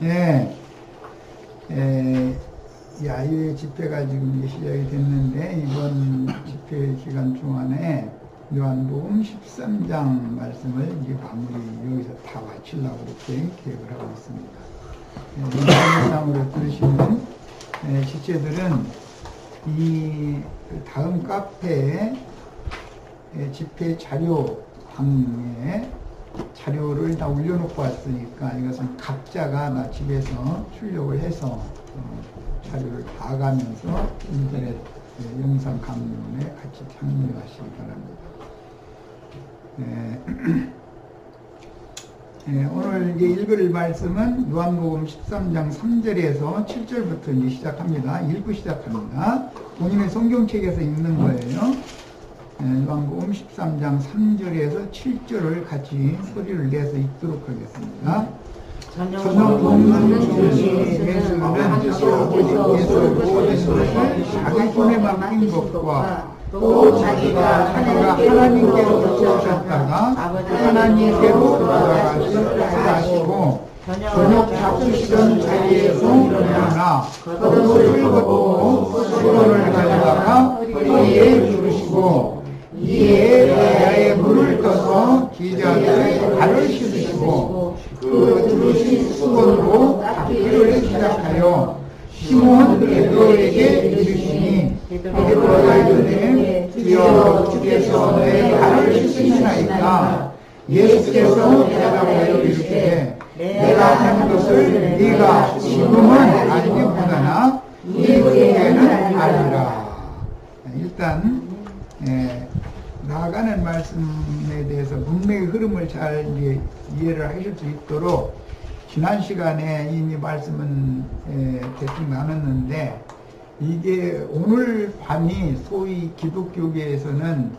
예, 야외 집회가 지금 이제 시작이 됐는데, 이번 집회 기간 동안에 요한복음 13장 말씀을 이제 마무리 여기서 다 마치려고 이렇게 계획을 하고 있습니다. 영상으로 들으시는 지체들은 이 다음 카페에 집회 자료 방에 자료를 다 올려놓고 왔으니까 이것은 각자가 나 집에서 출력을 해서 자료를 봐가면서 인터넷 영상 강론에 같이 참여하시기 바랍니다. 오늘 이제 읽을 말씀은 요한복음 13장 3절에서 7절부터 이제 시작합니다. 읽고 시작합니다. 본인의 성경책에서 읽는 거예요. 요한복음 13장 3절에서 7절을 같이 소리를 내서 읽도록 하겠습니다. 저녁 먹는 중에 예수는 아버지께서 모든 것을 자기 손에 맡긴 것과 또 자기가 하나님께로 오셨다가 하나님께로 돌아가시고 저녁 잡수시던 자리에서 일어나 겉옷을 걷고 수건을 가져다가 허리에 두르시고 이에 야에 물을 떠서 기자들의 발을 씻으시고 그 두르신 수건으로 닦기를 시작하여 시몬 베드로에게 이르시니 베드로가 이르되 주여 주께서 내 발을 씻으시나이까. 예수께서 대답하여 이르시되 내가 한 것을 네가 지금은 알기보다나 이후에는 알리라. 일단 나아가는 말씀에 대해서 문맥의 흐름을 잘 이해를 하실 수 있도록 지난 시간에 이미 말씀은 대충 나눴는데, 이게 오늘 밤이 소위 기독교계에서는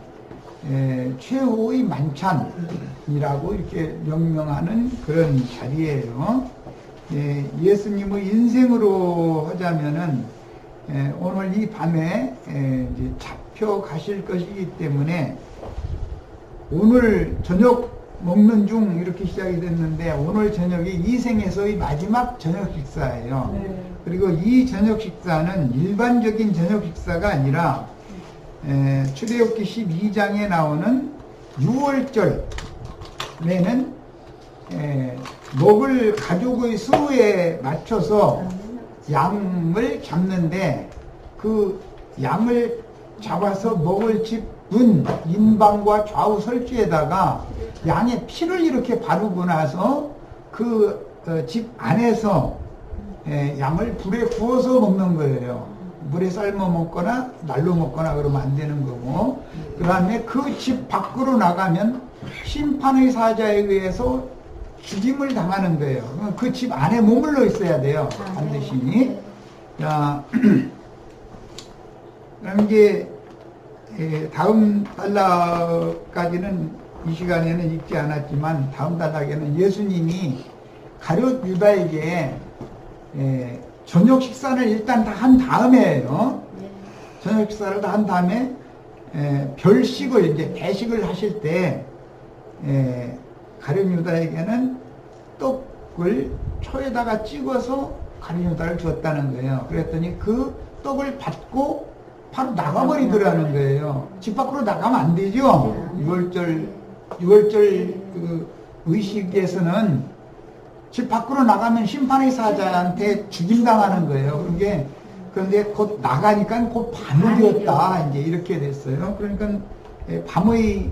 최후의 만찬이라고 이렇게 명명하는 그런 자리예요. 예수님의 인생으로 하자면은 오늘 이 밤에 이제 잡혀 가실 것이기 때문에 오늘 저녁 먹는 중 이렇게 시작이 됐는데, 오늘 저녁이 이 생에서의 마지막 저녁 식사예요. 그리고 이 저녁 식사는 일반적인 저녁 식사가 아니라 출애굽기 12장에 나오는 6월절에는 먹을 가족의 수에 맞춰서 양을 잡는데, 그 양을 잡아서 먹을 집은 인방과 좌우 설주에다가 양의 피를 이렇게 바르고 나서 그 집 안에서 양을 불에 구워서 먹는 거예요. 물에 삶아 먹거나 날로 먹거나 그러면 안 되는 거고, 그 다음에 그 집 밖으로 나가면 심판의 사자에 의해서 죽임을 당하는 거예요. 그 집 안에 머물러 있어야 돼요, 반드시. 자, 그럼 이제 다음 단락까지는 이 시간에는 읽지 않았지만, 다음 단락에는 예수님이 가룟 유다에게 저녁 식사를 일단 다 한 다음에요. 저녁 식사를 다 한 다음에 별식을 이제 배식을 하실 때 가룟 유다에게는 떡을 초에다가 찍어서 가룟 유다를 주었다는 거예요. 그랬더니 그 떡을 받고 바로 나가버리더라는 거예요. 집 밖으로 나가면 안 되죠. 6월절 그 의식에서는 집 밖으로 나가면 심판의 사자한테 죽임당하는 거예요. 그런데 곧 나가니까 곧 밤이 되었다. 이제 이렇게 됐어요. 그러니까 밤의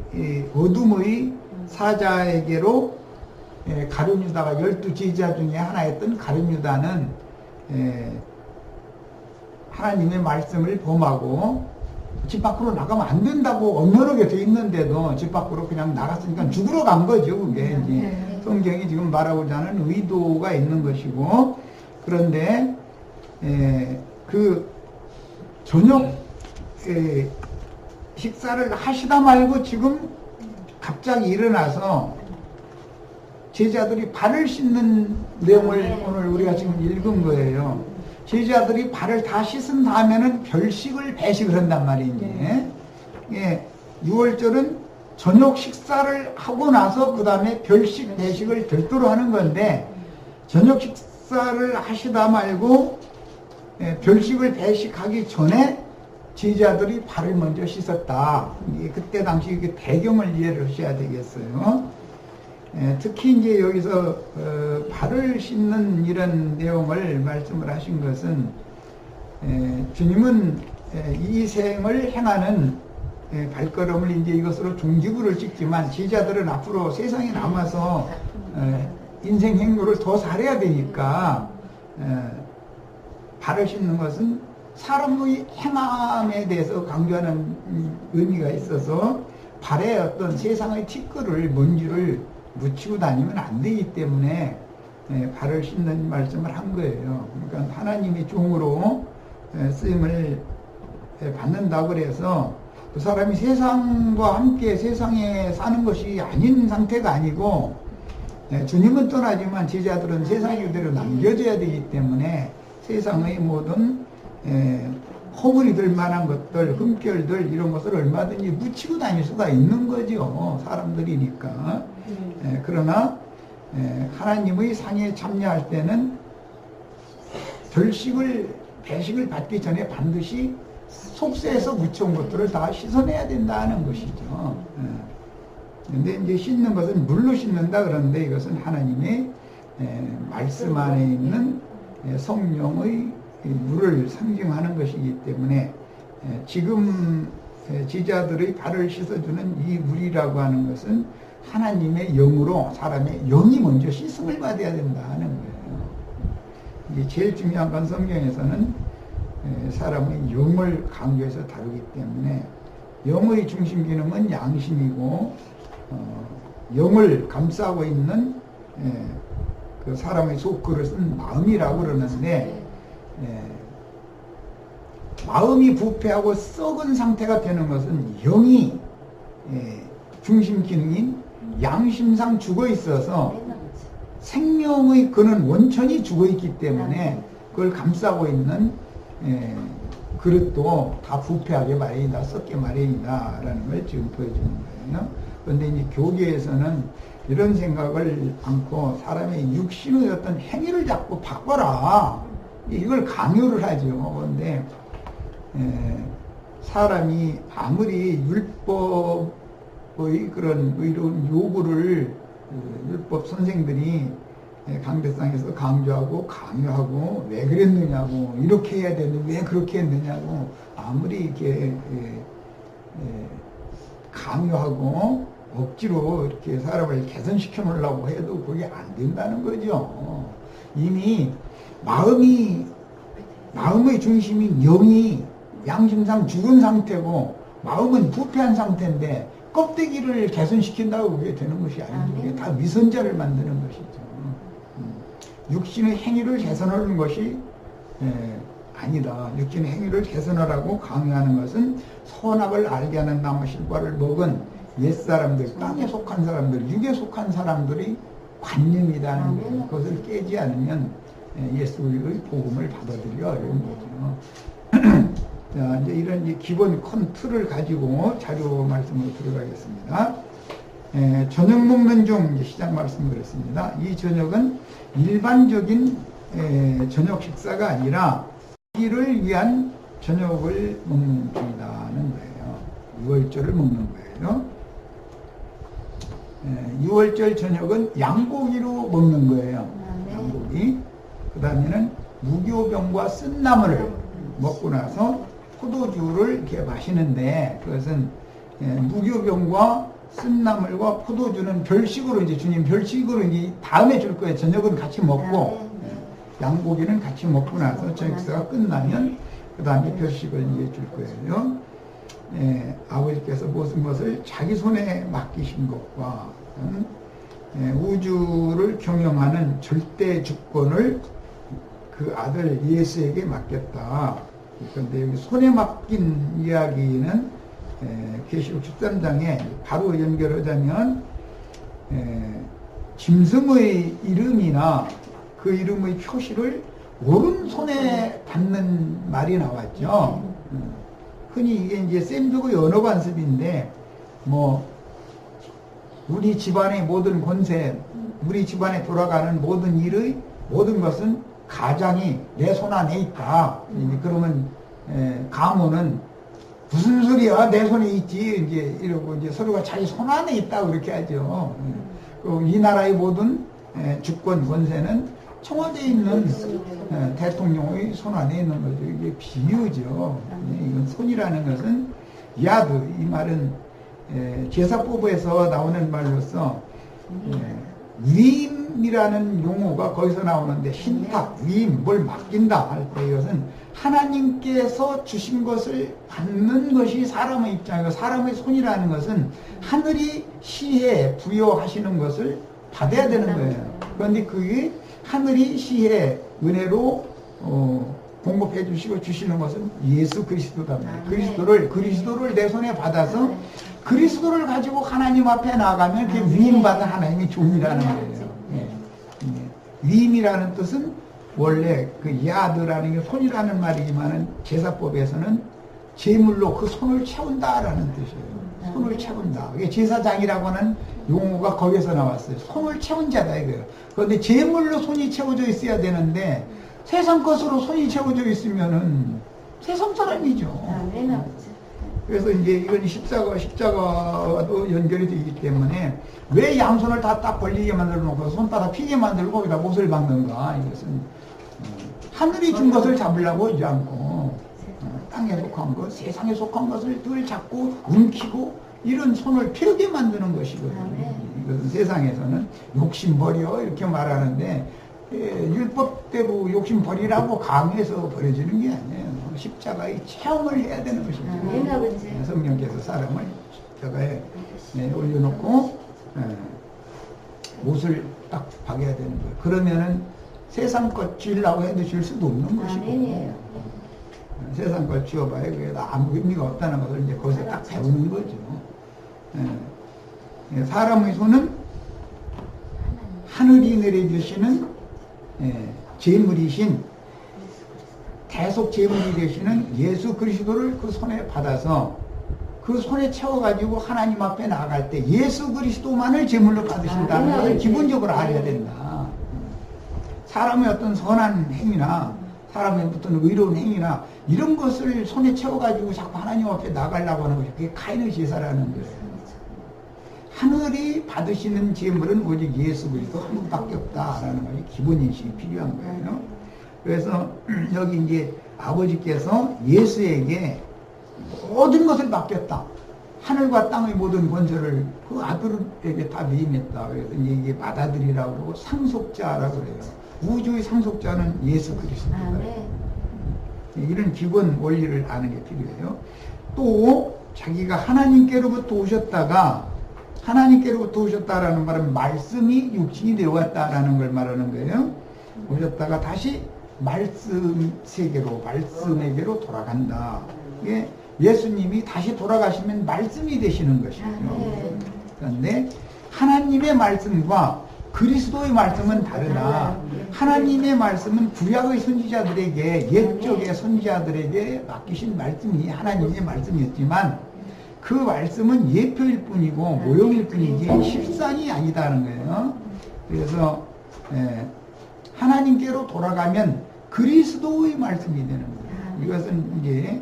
어둠의 사자에게로 가룟 유다가 12제자 중에 하나였던 가룟 유다는 하나님의 말씀을 범하고 집 밖으로 나가면 안 된다고 엄연하게 돼 있는데도 집 밖으로 그냥 나갔으니까 죽으러 간 거죠. 그게 이제 성경이 지금 말하고자 하는 의도가 있는 것이고, 그런데 그 저녁 식사를 하시다 말고 지금 갑자기 일어나서 제자들이 발을 씻는 내용을 오늘 우리가 지금 읽은 거예요. 제자들이 발을 다 씻은 다음에는 별식을 배식을 한단 말이지. 6월절은 저녁 식사를 하고 나서 그 다음에 별식 배식을 별도로 하는 건데, 저녁 식사 식사를 하시다 말고 별식을 배식하기 전에 제자들이 발을 먼저 씻었다. 그때 당시 배경을 이해를 하셔야 되겠어요. 특히 이제 여기서 발을 씻는 이런 내용을 말씀을 하신 것은 주님은 이 생을 행하는 발걸음을 이제 이것으로 종지부를 찍지만 제자들은 앞으로 세상에 남아서 인생 행로를 더 살아야 되니까 발을 씻는 것은 사람의 행함에 대해서 강조하는 의미가 있어서 발에 어떤 세상의 티끌을 먼지를 묻히고 다니면 안 되기 때문에 발을 씻는 말씀을 한 거예요. 그러니까 하나님의 종으로 쓰임을 받는다고 그래서 그 사람이 세상과 함께 세상에 사는 것이 아닌 상태가 아니고 주님은 떠나지만 제자들은 세상 그대로 남겨져야 되기 때문에 세상의 모든 허물이 될 만한 것들, 흠결들 이런 것을 얼마든지 묻히고 다닐 수가 있는 거죠. 사람들이니까. 그러나 하나님의 상에 참여할 때는 배식을 받기 전에 반드시 속세에서 묻혀온 것들을 다 씻어내야 된다는 것이죠. 근데 이제 씻는 것은 물로 씻는다 그러는데 이것은 하나님의 말씀 안에 있는 성령의 물을 상징하는 것이기 때문에 지금 제자들의 발을 씻어주는 이 물이라고 하는 것은 하나님의 영으로 사람의 영이 먼저 씻음을 받아야 된다는 거예요. 이게 제일 중요한 건 성경에서는 사람의 영을 강조해서 다루기 때문에 영의 중심 기능은 양심이고 영을 감싸고 있는 그 사람의 속그릇은 마음이라고 그러는데 마음이 부패하고 썩은 상태가 되는 것은 영이 중심 기능인 양심상 죽어 있어서 생명의 그는 원천이 죽어 있기 때문에 그걸 감싸고 있는 그릇도 다 부패하게 마련이다, 썩게 마련이다 라는 걸 지금 보여주는 거예요. 그런데 이제 교계에서는 이런 생각을 않고 사람의 육신의 어떤 행위를 자꾸 바꿔라 이걸 강요를 하죠. 그런데 사람이 아무리 율법의 그런 의로운 요구를 율법 선생들이 강대상에서 강조하고 강요하고 왜 그랬느냐고 이렇게 해야 되는데 왜 그렇게 했느냐고 아무리 이렇게 강요하고 억지로 이렇게 사람을 개선시켜 놓으려고 해도 그게 안 된다는 거죠. 이미 마음의 중심인 영이 양심상 죽은 상태고 마음은 부패한 상태인데 껍데기를 개선시킨다고 그게 되는 것이 아니죠. 그게 다 위선자를 만드는 것이죠. 육신의 행위를 개선하는 것이 아니다. 육신의 행위를 개선하라고 강요하는 것은 선악을 알게 하는 나무 실과를 먹은 옛사람들, 땅에 속한 사람들, 육에 속한 사람들이 관념이라는 거예요. 그것을 깨지 않으면 예수의 복음을 받아들이기 어려운 거죠. 자, 이제 이런 이제 기본 큰 틀을 가지고 자료 말씀으로 들어가겠습니다. 저녁 먹는 중 이제 시작 말씀드렸습니다. 이 저녁은 일반적인 저녁 식사가 아니라 이를 위한 저녁을 먹는 중이라는 거예요. 유월절을 먹는 거예요. 유월절 저녁은 양고기로 먹는 거예요. 양고기. 그 다음에는 무교병과 쓴나물을 먹고 나서 포도주를 이렇게 마시는데 그것은 무교병과 쓴나물과 포도주는 별식으로 이제 주님 별식으로 이제 다음에 줄 거예요. 저녁은 같이 먹고 양고기는 같이 먹고 나서 저녁식사가 끝나면 그 다음에 별식을 이제 줄 거예요. 아버지께서 모든 것을 자기 손에 맡기신 것과 우주를 경영하는 절대 주권을 그 아들 예수에게 맡겼다. 그런데 여기 손에 맡긴 이야기는 계시록 13장에 바로 연결하자면 짐승의 이름이나 그 이름의 표시를 오른손에 받는 말이 나왔죠. 흔히 이게 이제 셈족의 언어 관습인데 뭐 우리 집안의 모든 권세, 우리 집안에 돌아가는 모든 일의 모든 것은 가장이 내 손 안에 있다. 그러면 가문은 무슨 소리야? 내 손에 있지. 이제 이러고 이제 서로가 자기 손 안에 있다고 그렇게 하죠. 이 나라의 모든 주권 권세는 청와대에 있는 대통령의 손 안에 있는 거죠. 이게 비유죠. 이건 손이라는 것은 야드, 이 말은 제사법에서 나오는 말로서 위임이라는 용어가 거기서 나오는데 신탁, 위임, 뭘 맡긴다 할 때 이것은 하나님께서 주신 것을 받는 것이 사람의 입장이고 사람의 손이라는 것은 하늘이 시해 부여하시는 것을 받아야 되는 거예요. 그런데 그게 하늘이 시해 은혜로 공급해 주시고 주시는 것은 예수 그리스도다. 그리스도를 내 손에 받아서 그리스도를 가지고 하나님 앞에 나가면 그게 위임받은 하나님의 종이라는 거예요. 위임이라는 뜻은 원래 그 야드라는 게 손이라는 말이지만은 제사법에서는 제물로 그 손을 채운다라는 뜻이에요. 손을 채운다. 이게 제사장이라고 하는 용어가 거기서 나왔어요. 손을 채운 자다 이거예요. 그런데 제물로 손이 채워져 있어야 되는데 세상 것으로 손이 채워져 있으면은 세상 사람이죠. 그래서 이제 이건 십자가와도 연결이 되기 때문에 왜 양손을 다 딱 벌리게 만들어 놓고 손바닥 피게 만들고 거기다 못을 박는가? 이것은 하늘이 준 것을 잡으려고 하지 않고 땅에 속한 것, 세상에 속한 것을 늘 잡고 움키고 이런 손을 펴게 만드는 것이거든요. 이것은 세상에서는 욕심 버려 이렇게 말하는데 율법대로 욕심 버리라고 강요해서 버려지는 게 아니에요. 십자가의 체험을 해야 되는 것이죠. 성령께서 사람을 십자가에 올려놓고 못을 딱 박아야 되는 거예요. 그러면은 세상 것 쥐려고 해도 줄 수도 없는 것이고 세상 것 쥐어봐야 그게 아무 의미가 없다는 것을 이제 거기서 딱 배우는 거죠. 사람의 손은 하늘이 내려주시는 제물이신 대속 제물이 되시는 예수 그리스도를 그 손에 받아서 그 손에 채워가지고 하나님 앞에 나아갈 때 예수 그리스도만을 제물로 받으신다는 것을 기본적으로 알아야 된다. 사람의 어떤 선한 행위나 사람의 어떤 의로운 행위나 이런 것을 손에 채워가지고 자꾸 하나님 앞에 나가려고 하는 것이 그게 카인의 제사라는 거예요. 하늘이 받으시는 제물은 오직 예수 그리스도 한 분밖에 없다라는 것이 기본인식이 필요한 거예요. 그래서 여기 이제 아버지께서 예수에게 모든 것을 맡겼다. 하늘과 땅의 모든 권세를 그 아들에게 다 위임했다. 그래서 이게 맏아들이라고 그러고 상속자라고 그래요. 우주의 상속자는 예수 그리스도다. 이런 기본 원리를 아는 게 필요해요. 또 자기가 하나님께로부터 오셨다라는 말은 말씀이 육신이 되어왔다라는 걸 말하는 거예요. 오셨다가 다시 말씀 세계로, 말씀에게로 돌아간다. 이게 예수님이 다시 돌아가시면 말씀이 되시는 것이죠. 그런데 하나님의 말씀과 그리스도의 말씀은 다르다. 하나님의 말씀은 구약의 선지자들에게, 옛적의 선지자들에게 맡기신 말씀이 하나님의 말씀이었지만 그 말씀은 예표일 뿐이고 모형일 뿐이지 실상이 아니다는 거예요. 그래서 하나님께로 돌아가면 그리스도의 말씀이 되는 거예요. 이것은 이제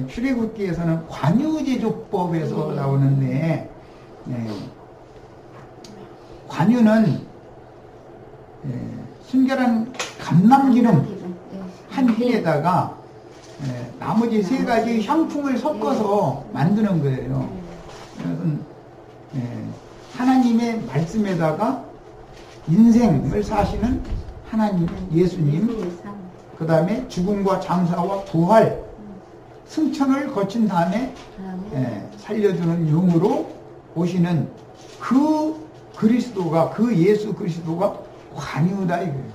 출애굽기에서는 관유제조법에서 나오는데 관유는 순결한 감람기름 한 흰에다가 나머지 세 가지 향품을 섞어서 만드는 거예요. 그래서 하나님의 말씀에다가 인생을 사시는 하나님, 예수님, 그 다음에 죽음과 장사와 부활, 승천을 거친 다음에 살려주는 영으로 오시는 그 그리스도가, 그 예수 그리스도가 관유다 이거예요.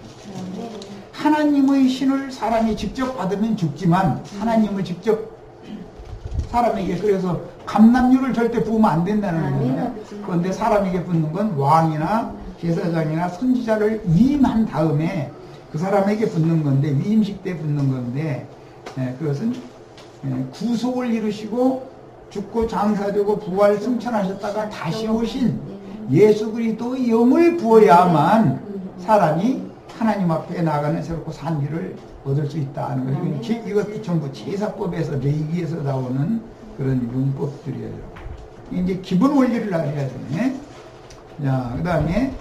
하나님의 신을 사람이 직접 받으면 죽지만 하나님을 직접 사람에게, 그래서 감람유를 절대 부으면 안 된다는 거예요. 그런데 사람에게 붓는 건 왕이나 제사장이나 선지자를 위임한 다음에 그 사람에게 붓는 건데, 위임식 때 붓는 건데, 그것은 구속을 이루시고 죽고 장사되고 부활 승천하셨다가 다시 오신 예수 그리스도의 영을 부어야만 사람이 하나님 앞에 나가는 새롭고 산 일을 얻을 수 있다는 거예요. 이것도 전부 제사법에서 레위기에서 나오는 그런 융법들이에요. 이제 기본 원리를 알아야 되네. 자, 그 다음에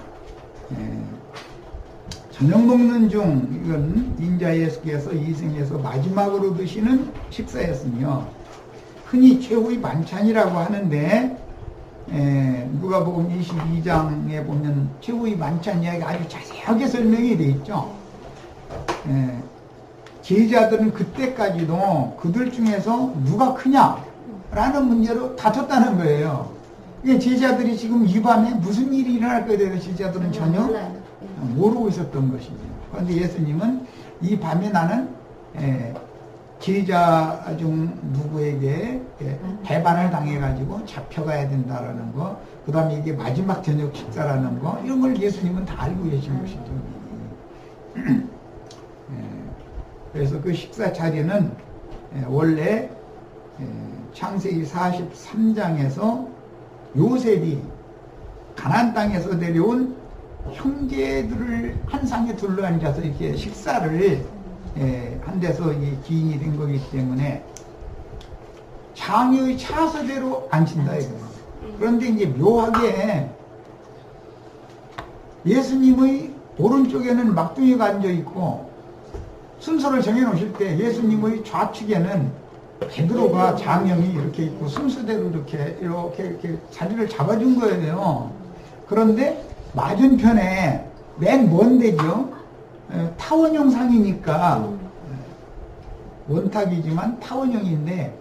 저녁 먹는 중, 이건 인자 예수께서 이승에서 마지막으로 드시는 식사였으며 흔히 최후의 만찬이라고 하는데 누가복음 22장에 보면 최후의 만찬 이야기가 아주 자세하게 설명이 되어 있죠. 제자들은 그때까지도 그들 중에서 누가 크냐라는 문제로 다퉜다는 거예요. 제자들이 지금 이 밤에 무슨 일이 일어날 거에 대해서 제자들은 전혀 모르고 있었던 것이죠. 그런데 예수님은 이 밤에 나는 제자 중 누구에게 배반을 당해가지고 잡혀가야 된다라는 거, 그 다음에 이게 마지막 저녁 식사라는 거, 이런 걸 예수님은 다 알고 계신 것이죠. 그래서 그 식사 자리는 원래 창세기 43장에서 요셉이 가나안 땅에서 내려온 형제들을 한 상에 둘러앉아서 이렇게 식사를 한 데서 기인이 된 거기 때문에 장유의 차서대로 앉힌다 이거예요. 그런데 이제 묘하게 예수님의 오른쪽에는 막둥이가 앉아 있고 순서를 정해 놓으실 때 예수님의 좌측에는 베드로가 장형이 이렇게 있고 순서대로 이렇게 자리를 잡아준 거예요. 그런데 맞은편에 맨 먼 데죠. 타원형상이니까 원탁이지만 타원형인데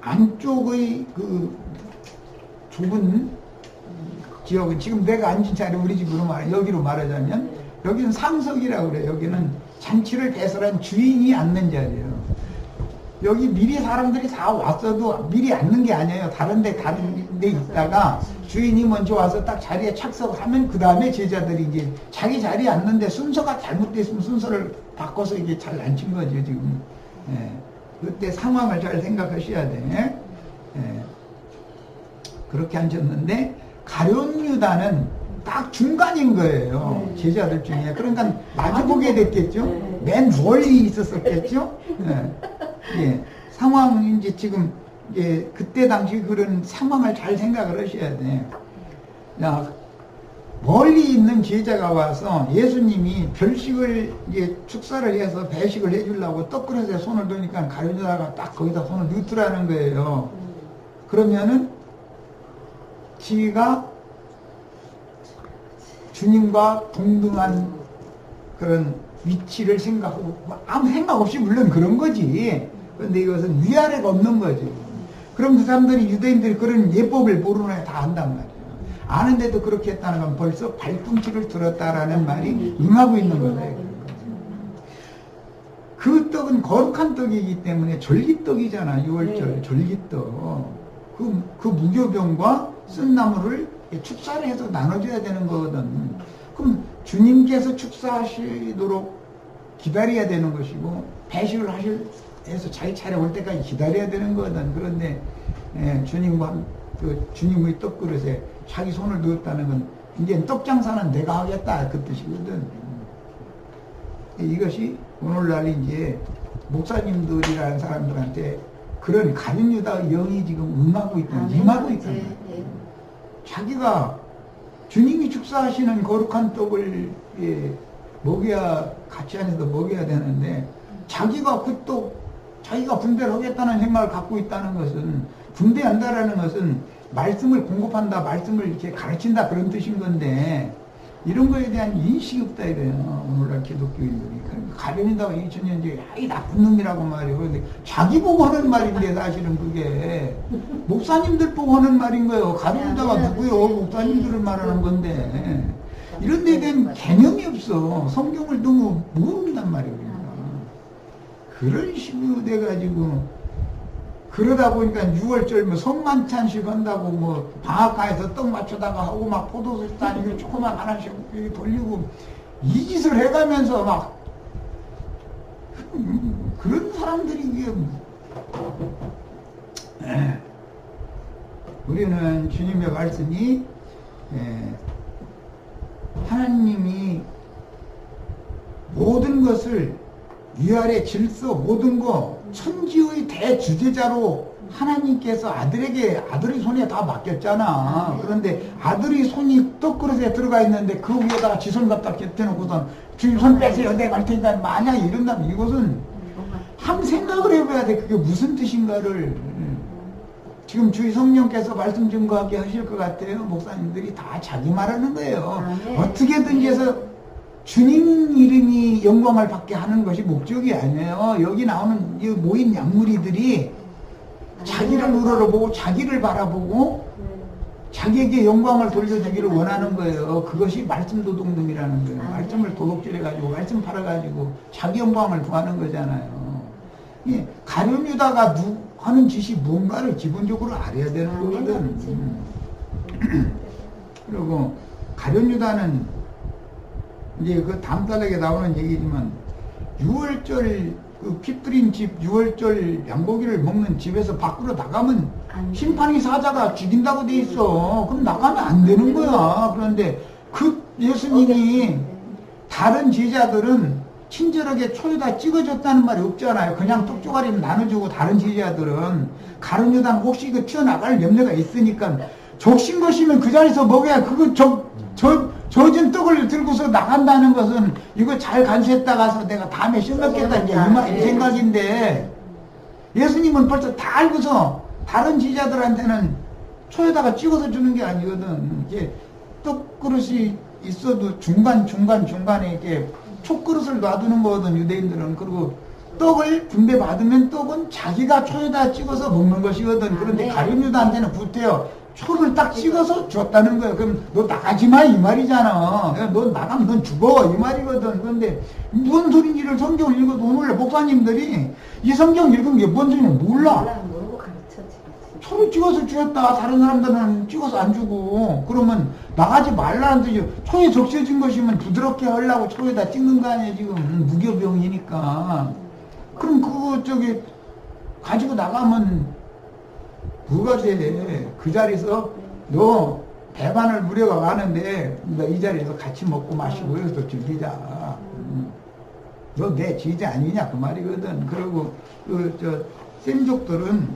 안쪽의 그 좁은 지역은 지금 내가 앉은 자리 우리 집으로 여기로 말하자면 여기는 상석이라고 그래요. 여기는 잔치를 배설한 주인이 앉는 자리예요. 여기 미리 사람들이 다 왔어도 미리 앉는 게 아니에요. 다른 데 있다가 주인이 먼저 와서 딱 자리에 착석하면 그 다음에 제자들이 이제 자기 자리에 앉는데 순서가 잘못됐으면 순서를 바꿔서 이게 잘 앉힌 거죠, 지금. 그때 상황을 잘 생각하셔야 돼. 그렇게 앉혔는데 가룟 유다는 딱 중간인 거예요. 제자들 중에. 그러니까 마주보게 됐겠죠? 맨 멀리 있었었겠죠? 상황인지 지금 그때 당시 그런 상황을 잘 생각을 하셔야 돼. 야, 멀리 있는 제자가 와서 예수님이 별식을 축사를 해서 배식을 해주려고 떡그릇에 손을 넣으니까 가룟 유다가 딱 거기다 손을 넣더라는 거예요. 그러면은 지가 주님과 동등한 그런 위치를 생각하고 아무 생각 없이 물론 그런 거지. 그런데 이것은 위아래가 없는 거지. 그럼 그 사람들이 유대인들이 그런 예법을 모르는 애 다 안단 말이에요. 아는데도 그렇게 했다는 건 벌써 발꿈치를 들었다라는 말이 응하고 있는 거다. 그 떡은 거룩한 떡이기 때문에 절기떡이잖아. 6월절 절기떡. 그 무교병과 쓴 나무를 축사를 해서 나눠줘야 되는 거거든. 그럼 주님께서 축사하시도록 기다려야 되는 것이고 배식을 해서 자기 차례 올 때까지 기다려야 되는 거거든. 그런데 주님과 주님의 떡그릇에 자기 손을 넣었다는 건 이제 떡장사는 내가 하겠다 그 뜻이거든. 이것이 오늘날 이제 목사님들이라는 사람들한테 그런 가룟 유다 영이 지금 임하고 있다. 자기가 주님이 축사하시는 거룩한 떡을 먹여야 같이 안에서 먹여야 되는데 자기가 그 떡 자기가 분배를 하겠다는 생각을 갖고 있다는 것은 분배한다라는 것은 말씀을 공급한다, 말씀을 이렇게 가르친다 그런 뜻인 건데 이런 거에 대한 인식이 없다 이래요. 오늘날 기독교인들이. 가룟 유다가 2000년 전에 이 나쁜 놈이라고 말이에요. 그런데 자기 보고 하는 말인데 사실은 그게 목사님들 보고 하는 말인 거예요. 가룟 유다가 누구요? 목사님들을 말하는 건데 이런 데에 대한 개념이 없어. 성경을 너무 모른단 말이에요. 그러니까. 그런 식으로 돼가지고 그러다 보니까 6월절 뭐 성만찬식 한다고 뭐 방앗간에서 떡 맞추다가 하고 막 포도주 따니고 조그만 하나씩 돌리고 이 짓을 해가면서 막 그런 사람들이 이게 우리는 주님의 말씀이 하나님이 모든 것을 위아래 질서 모든 거 천지의 대주제자로 하나님께서 아들의 손에 다 맡겼잖아. 그런데 아들의 손이 떡그릇에 들어가 있는데 그 위에다가 지 손 갖다 곁대놓고선 주님 손 빼세요. 내가 갈 테니까 만약에 이런다면 이것은 한 생각을 해봐야 돼. 그게 무슨 뜻인가를. 지금 주의 성령께서 말씀 증거하게 하실 것 같아요. 목사님들이 다 자기 말하는 거예요. 어떻게든지 해서 주님 이름이 영광을 받게 하는 것이 목적이 아니에요. 여기 나오는 이 모인 양무리들이 자기를 우러러보고 자기를 바라보고 자기에게 영광을 돌려주기를 원하는 거예요. 그것이 말씀 도둑놈이라는 거예요. 말씀을 도둑질해가지고 말씀 팔아가지고 자기 영광을 구하는 거잖아요. 가룟 유다가 하는 짓이 뭔가를 기본적으로 알아야 되는 거거든. 그리고 가룟 유다는 이제 그 다음 달에 나오는 얘기지만 6월절 그 피 뿌린 집 6월절 양고기를 먹는 집에서 밖으로 나가면 심판이 사자가 죽인다고 돼 있어. 그럼 나가면 안 되는 거야. 그런데 그 예수님이 다른 제자들은 친절하게 초에다 찍어줬다는 말이 없잖아요. 그냥 떡조가리를 나눠주고 다른 제자들은 가룟 유다는 혹시 이거 튀어나갈 염려가 있으니까 적신 것이면 그 자리에서 먹어야 그거 젖은 떡을 들고서 나간다는 것은 이거 잘 간수했다 가서 내가 다음에 씹먹겠다 이제 이 생각인데 예수님은 벌써 다 알고서 다른 제자들한테는 초에다가 찍어서 주는 게 아니거든. 이게 떡그릇이 있어도 중간에 이렇게 촛그릇을 놔두는 거거든, 유대인들은. 그리고 떡을 분배받으면 떡은 자기가 초에다 찍어서 먹는 것이거든. 그런데 가룟 유다한테는 구태여 초를 딱 찍어서 줬다는 거야. 그럼 너 나가지 마 이 말이잖아. 너 나가면 넌 죽어 이 말이거든. 그런데 무슨 소린지를 성경을 읽어도 오늘 목사님들이 이 성경 읽은 게 뭔 소리는 몰라. 모르고 가르쳐지. 초를 찍어서 주었다. 다른 사람들은 찍어서 안 주고. 그러면 나가지 말라는 뜻이요. 초에 적셔진 것이면 부드럽게 하려고 초에다 찍는 거 아니야 지금. 무교병이니까. 그럼 그거 가지고 나가면 뭐가 돼? 그 자리에서 너 배반을 무려가 가는데 너 이 자리에서 같이 먹고 마시고 여기서 즐기자. 너 내 제자 아니냐 그 말이거든. 그리고 쌤족들은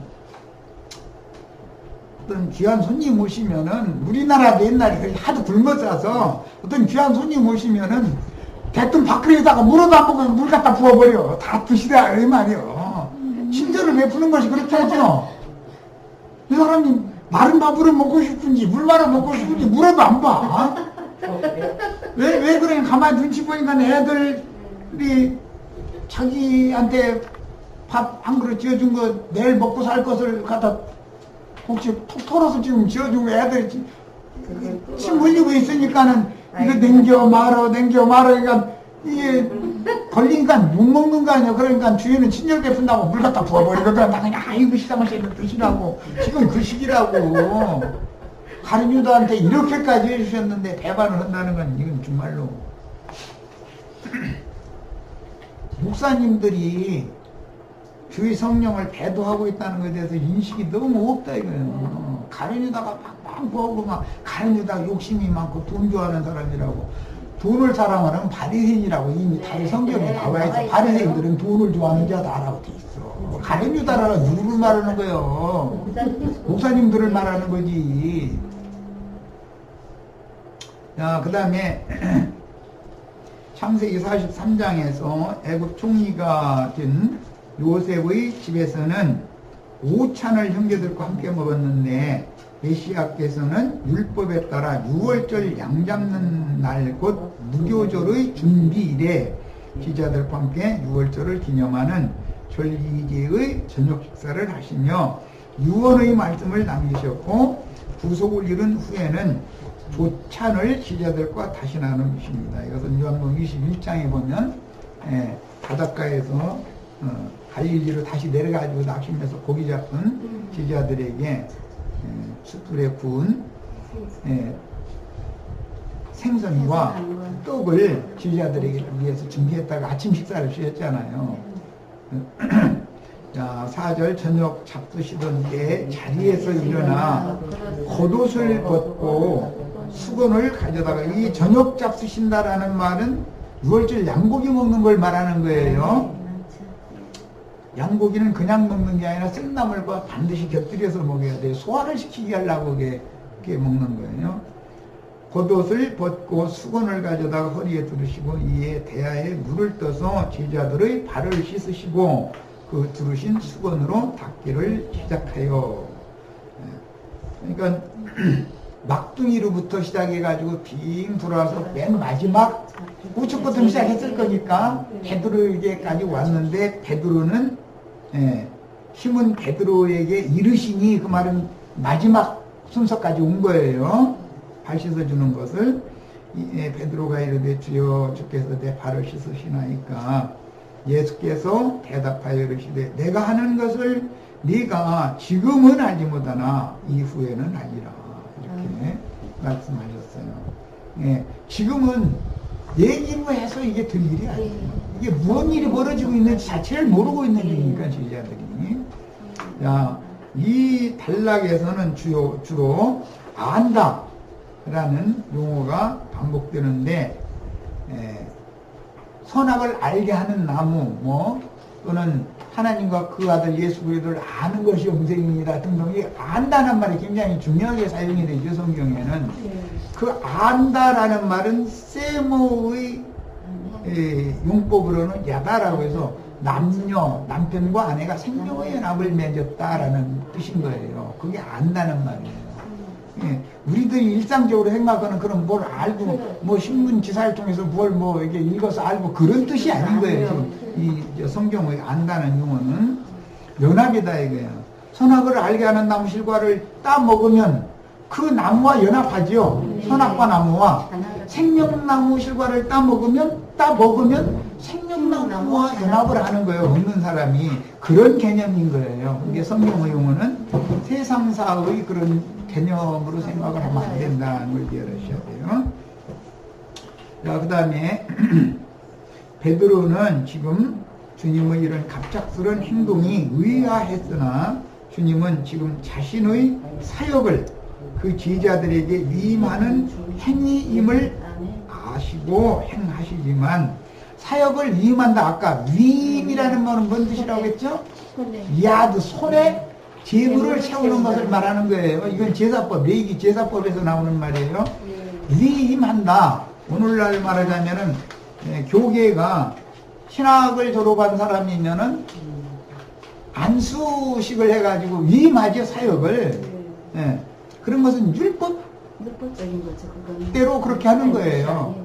어떤 귀한 손님 오시면은 우리나라도 옛날에 하도 굶어 싸서 어떤 귀한 손님 오시면은 대뜸 밥그릇에다가 물어도 안 먹으면 물 갖다 부어버려. 다 드시라 이 말이요. 친절을 베푸는 것이 그렇게 하죠. 이 사람이 마른 밥으로 먹고 싶은지 물 말아 먹고 싶은지 물어도 안 봐. 왜 그래? 가만히 눈치 보니까 애들이 자기한테 밥 한 그릇 지어준 거 내일 먹고 살 것을 갖다 혹시 톡 털어서 지금 지어준 거 애들이 침 흘리고 있으니까는 이거 냉겨 말어 그러니까 이게 걸리니까 못 먹는 거 아니야. 그러니까 주인은 친절 베푼다고 물 갖다 부어버리거든. 나 그냥 아이고 시사마시는 드시라고. 지금 그 시기라고. 가룟 유다한테 이렇게까지 해주셨는데 배반을 한다는 건 이건 정말로 목사님들이 주의 성령을 배도하고 있다는 것에 대해서 인식이 너무 없다 이거예요. 가룟 유다가 막 보고 막 가룟 유다가 욕심이 많고 돈 좋아하는 사람이라고. 돈을 사랑하는 바리새인이라고 이미 다른 성경에 나와 있어. 바리새인들은 돈을 좋아하는 자다라고 돼 있어. 가룟 유다라는 누구를 말하는 거예요? 목사님들을 말하는 거지. 자, 그 다음에 창세기 43장에서 애굽 총리가 된 요셉의 집에서는 오찬을 형제들과 함께 먹었는데 메시아께서는 율법에 따라 6월절 양 잡는 날 곧 무교절의 준비일에 제자들과 함께 6월절을 기념하는 절기제의 저녁 식사를 하시며 유언의 말씀을 남기셨고 부속을 이룬 후에는 조찬을 제자들과 다시 나누십니다. 이것은 요한복음 21장에 보면 바닷가에서 갈릴리로 다시 내려가지고 낚시면서 고기 잡은 제자들에게 숯불에 구운 생선과 떡을 제자들에게 위해서 준비했다가 아침 식사를 주셨잖아요. 자, 4절 저녁 잡수시던 때 자리에서 일어나 겉옷을 벗고 수건을 가져다가 이 저녁 잡수신다라는 말은 6월절 양고기 먹는 걸 말하는 거예요. 양고기는 그냥 먹는 게 아니라 생나물과 반드시 곁들여서 먹어야 돼요. 소화를 시키게 하려고 그렇게 먹는 거예요. 겉옷을 벗고 수건을 가져다가 허리에 두르시고 이에 대야에 물을 떠서 제자들의 발을 씻으시고 그 두르신 수건으로 닦기를 시작해요. 그러니까 막둥이로부터 시작해가지고 빙 돌아와서 맨 마지막 우측부터 시작했을 거니까 베드로에게까지 왔는데 베드로는 힘은 베드로에게 이르시니 그 말은 마지막 순서까지 온 거예요. 발 씻어주는 것을 베드로가 이르되 주여 주께서 내 발을 씻으시나이까 예수께서 대답하여 이르시되 내가 하는 것을 네가 지금은 알지 못하나 이후에는 알리라 이렇게 말씀하셨어요. 지금은 얘기로 해서 이게 될 일이 아니에요. 이게 무슨 일이 벌어지고 있는지 자체를 모르고 있는 일이니까 제자들이. 자, 이 단락에서는 주로 안다 라는 용어가 반복되는데 선악을 알게 하는 나무 또는 하나님과 그 아들 예수 그리스도를 아는 것이 영생입니다 등등이 안다는 말이 굉장히 중요하게 사용이 되죠. 성경에는. 그 안다라는 말은 세모의 용법으로는 야다라고 해서 남편과 아내가 생명의 연합을 맺었다라는 뜻인 거예요. 그게 안다는 말이에요. 우리들이 일상적으로 생각하는 그런 뭘 알고 뭐 신문 기사를 통해서 뭘 이게 읽어서 알고 그런 뜻이 아닌 거예요. 이 성경의 안다는 용어는 연합이다 이거예요. 선악을 알게 하는 나무 실과를 따 먹으면 그 나무와 연합하지요. 선악과 나무와 생명나무 실과를 따 먹으면 생명나무와 연합을 하는 거예요. 먹는 사람이 그런 개념인 거예요. 이게 성경의 용어는 세상사의 그런 개념으로 생각을 하면 안 된다는 걸 이해하셔야 돼요. 자, 그 다음에 베드로는 지금 주님의 이런 갑작스러운 행동이 의아했으나 주님은 지금 자신의 사역을 그 제자들에게 위임하는 행위임을 아시고 행하시지만 사역을 위임한다. 아까 위임이라는 말은 뭔 뜻이라고 했죠? 야드 손에 재물을 채우는 것을 말하는 거예요. 이건 제사법, 레위기 제사법에서 나오는 말이에요. 위임한다. 오늘날 말하자면은 교계가 신학을 졸업한 사람이면은 안수식을 해가지고 위임하죠. 사역을. 그런 것은 율법적인 거죠. 때로 그렇게 하는 거예요.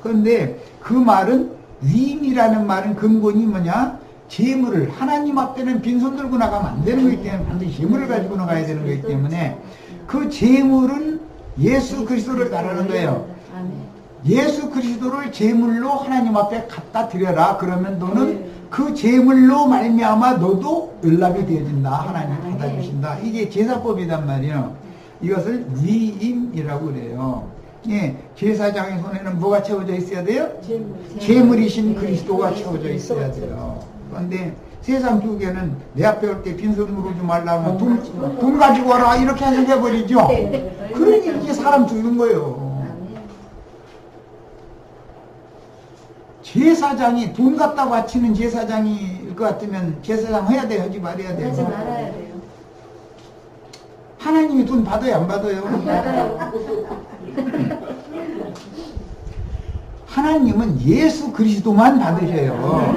그런데 그 말은 위임이라는 말은 근본이 뭐냐? 재물을 하나님 앞에는 빈손 들고 나가면 안 되는 거기 때문에 반드시 재물을 가지고 나가야 되는 거기 때문에 그 재물은 예수 그리스도를 말하는 거예요. 예수 그리스도를 재물로 하나님 앞에 갖다 드려라. 그러면 너는 그 재물로 말미암아 너도 연락이 되어진다. 하나님 받아주신다. 이게 제사법이란 말이에요. 이것을 위임이라고 그래요. 제사장의 손에는 뭐가 채워져 있어야 돼요? 재물이신 그리스도가 채워져 있어야 돼요. 그런데 세상 교계는 내 앞에 올 때 빈손으로 오지 말라고 돈 가지고 와라 이렇게 해버리죠. 그러니 이게 사람 죽는 거예요. 제사장이 돈 갖다 바치는 제사장일 것 같으면 제사장 해야 돼요? 하지 말아야 돼요? 하지 말아야 돼요. 하나님이 돈 받아요? 안 받아요? 안 받아요. 하나님은 예수 그리스도만 받으셔요.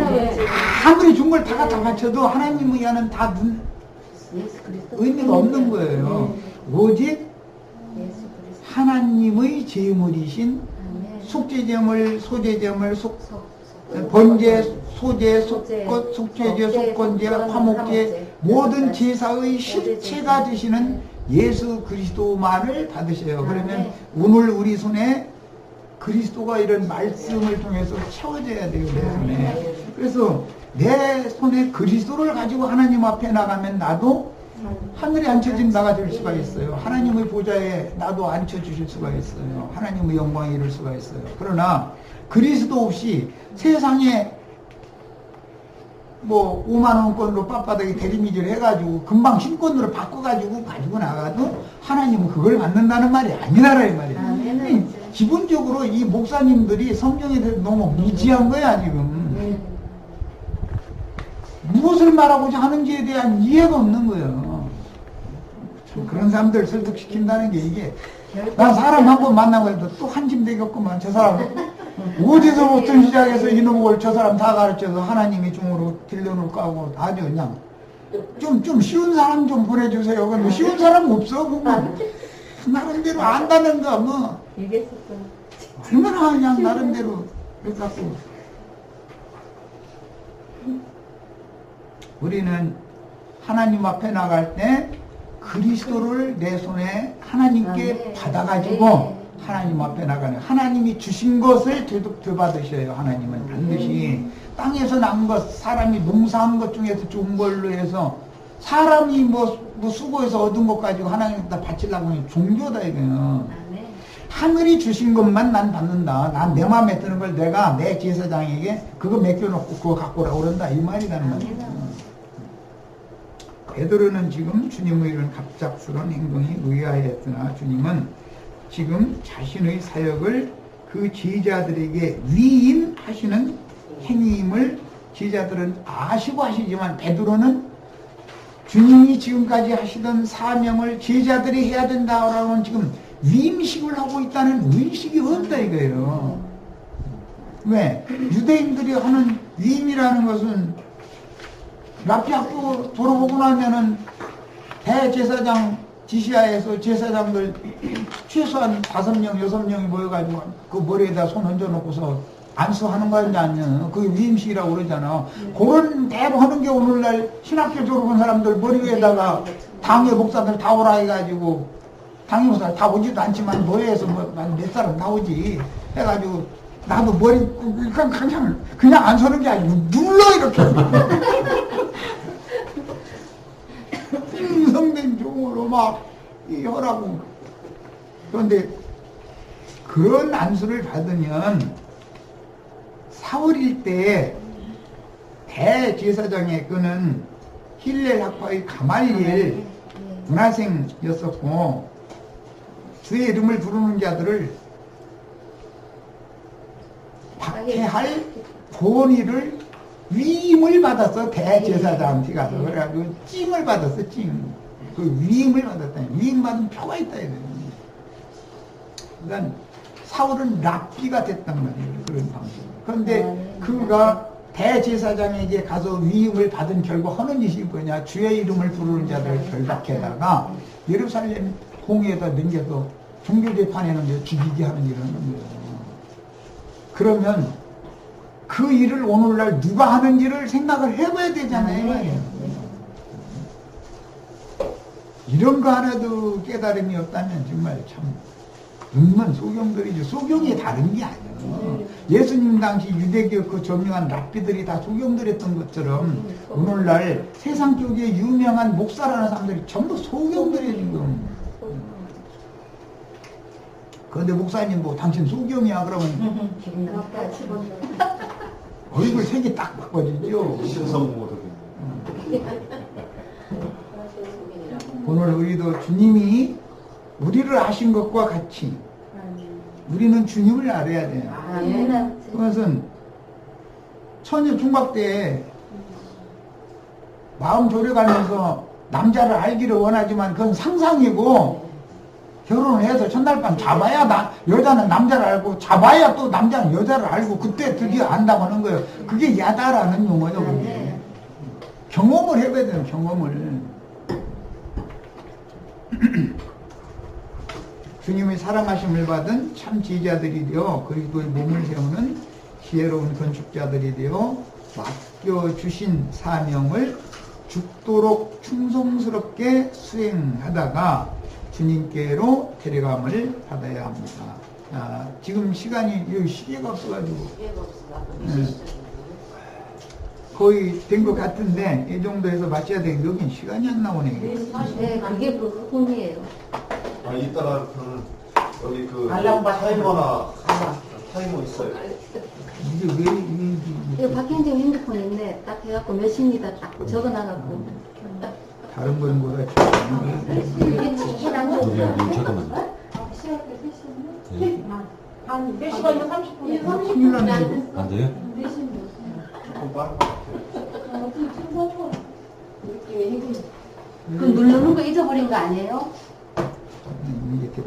아무리 준 걸 다 갖다 바쳐도 하나님 의하는 다 의미가 없는 거예요. 오직 하나님의 제물이신 속죄제물, 소제제물, 번제, 소제, 속죄제, 속건제, 화목제 모든 제사의 실체가 되시는 예수 그리스도만을 받으셔요. 그러면 오늘 우리 손에 그리스도가 이런 말씀을 통해서 채워져야 돼요. 내 손에. 그래서 내 손에 그리스도를 가지고 하나님 앞에 나가면 나도 하늘에 앉혀진 나가 될 수가 있어요. 하나님의 보좌에 나도 앉혀주실 수가 있어요. 하나님의 영광에 이룰 수가 있어요. 그러나 그리스도 없이 세상에 뭐 5만원권으로 빳빳하게 대리미질 해가지고 금방 신권으로 바꿔가지고 가지고 나가도 하나님은 그걸 받는다는 말이 아니라라 이 말이에요. 기본적으로 이 목사님들이 성경에 대해서 너무 미지한 거야 지금. 무엇을 말하고자 하는지에 대한 이해가 없는 거예요. 그런 사람들 설득시킨다는 게 이게, 난 사람 한 번 만나고 해도 또 한심 되겠구만. 저 사람 어디서부터 시작해서 이놈을 저 사람 다 가르쳐서 하나님이 중으로 딜러놓을까 하고 아주 그냥 좀 쉬운 사람 좀 보내주세요. 근데 쉬운 사람 없어. 보면 나름대로 안다는가 뭐 얼마나 그냥 나름대로 그래갖고 우리는 하나님 앞에 나갈 때 그리스도를 내 손에 하나님께 받아가지고 하나님 앞에 나가는, 하나님이 주신 것을 되받으셔요. 하나님은 반드시 땅에서 난 것, 사람이 농사한 것 중에서 좋은 걸로 해서 사람이 뭐 수고해서 얻은 것 가지고 하나님께다 바치려고 하면 종교다 이거요. 하늘이 주신 것만 난 받는다. 난 내 마음에 드는 걸 내가 내 제사장에게 그거 맡겨놓고 그거 갖고 오라고 그런다 이 말이라는 말이에요. 베드로는 지금 주님의 이런 갑작스러운 행동이 의아했으나 주님은 지금 자신의 사역을 그 제자들에게 위임하시는 행위임을 제자들은 아시고 하시지만 베드로는 주님이 지금까지 하시던 사명을 제자들이 해야 된다라는 지금 위임식을 하고 있다는 의식이 없다 이거예요. 왜? 유대인들이 하는 위임이라는 것은 랍비 학교 돌아보고 나면은 대제사장 지시하에서 제사장들 최소한 5명, 6명이 모여가지고 그 머리에다 손 얹어놓고서 안수하는 거 아니냐. 그게 위임식이라고 그러잖아. 그런 대로 하는 게 오늘날 신학교 졸업한 사람들 머리 위에다가 당회 목사들 다 오라 해가지고 당회 목사들 다 오지도 않지만 모여서 몇 사람 나오지 해가지고 나도 머리 그냥 안 서는 게 아니고 눌러 이렇게 충성된 종으로 막 하라고. 그런데 그런 안수를 받으면 사월일 때 대제사장의 그는 힐렐 학파의 가말리엘 문화생이었었고 주의 이름을 부르는 자들을 박해할 권위를 위임을 받았어. 대제사장한테 가서 그래가지고 찡을 받았어. 찡. 그 위임을 받았다. 위임 받은 표가 있다 이거예요. 그러니까 사울은 랍비가 됐단 말이에요. 그런 방식. 그런데 그가 대제사장에게 가서 위임을 받은 결과 하는 짓이 뭐냐? 주의 이름을 부르는 자들을 결박해다가 예루살렘 홍해에다 넘겨서 종교재판에는 죽이게 하는 일을 하는 거예요. 그러면 그 일을 오늘날 누가 하는지를 생각을 해봐야 되잖아요. 이런 거 하나도 깨달음이 없다면 정말 참 눈먼 소경들이죠. 소경이 다른 게 아니에요. 예수님 당시 유대교 그 저명한 랍비들이 다 소경들이었던 것처럼 오늘날 세상 쪽에 유명한 목사라는 사람들이 전부 소경들이에요 지금. 그런데 목사님 뭐 당신 소경이야 그러면 얼굴 색이 딱 바꿔지죠. 오늘 우리도 주님이 우리를 아신 것과 같이 우리는 주님을 알아야 돼요. 그것은 처녀 중박 때 마음 졸여가면서 남자를 알기를 원하지만 그건 상상이고 결혼을 해서 첫날 밤 잡아야 여자는 남자를 알고 잡아야 또 남자는 여자를 알고 그때 드디어 안다고 하는 거예요. 그게 야다라는 용어죠. 그게. 경험을 해봐야 돼요. 경험을. 주님의 사랑하심을 받은 참 제자들이 되어 그리스도의 몸을 세우는 지혜로운 건축자들이 되어 맡겨주신 사명을 죽도록 충성스럽게 수행하다가 주님께로 데려감을 받아야 합니다. 지금 시간이 여기 시계가 없어가지고 거의 된 것 같은데 이 정도에서 마쳐야 되는데 여긴 시간이 안 나오네. 네, 그게 그 부분이에요. 이따가 여기 그 타이머나 타이머 있어요. 이게 왜 이거 박현정 핸드폰 있네. 딱 해갖고 몇 시입니다. 딱 적어놔갖고. 다른 거보다 이게 해당 잠깐만. 시간대 3시였네? 한 4시간이면 30분이면 30분. 큰일 났네. 안 돼요? 조금 빠른 것 같아요. 그 누르는 거 잊어버린 거 아니에요? 이렇게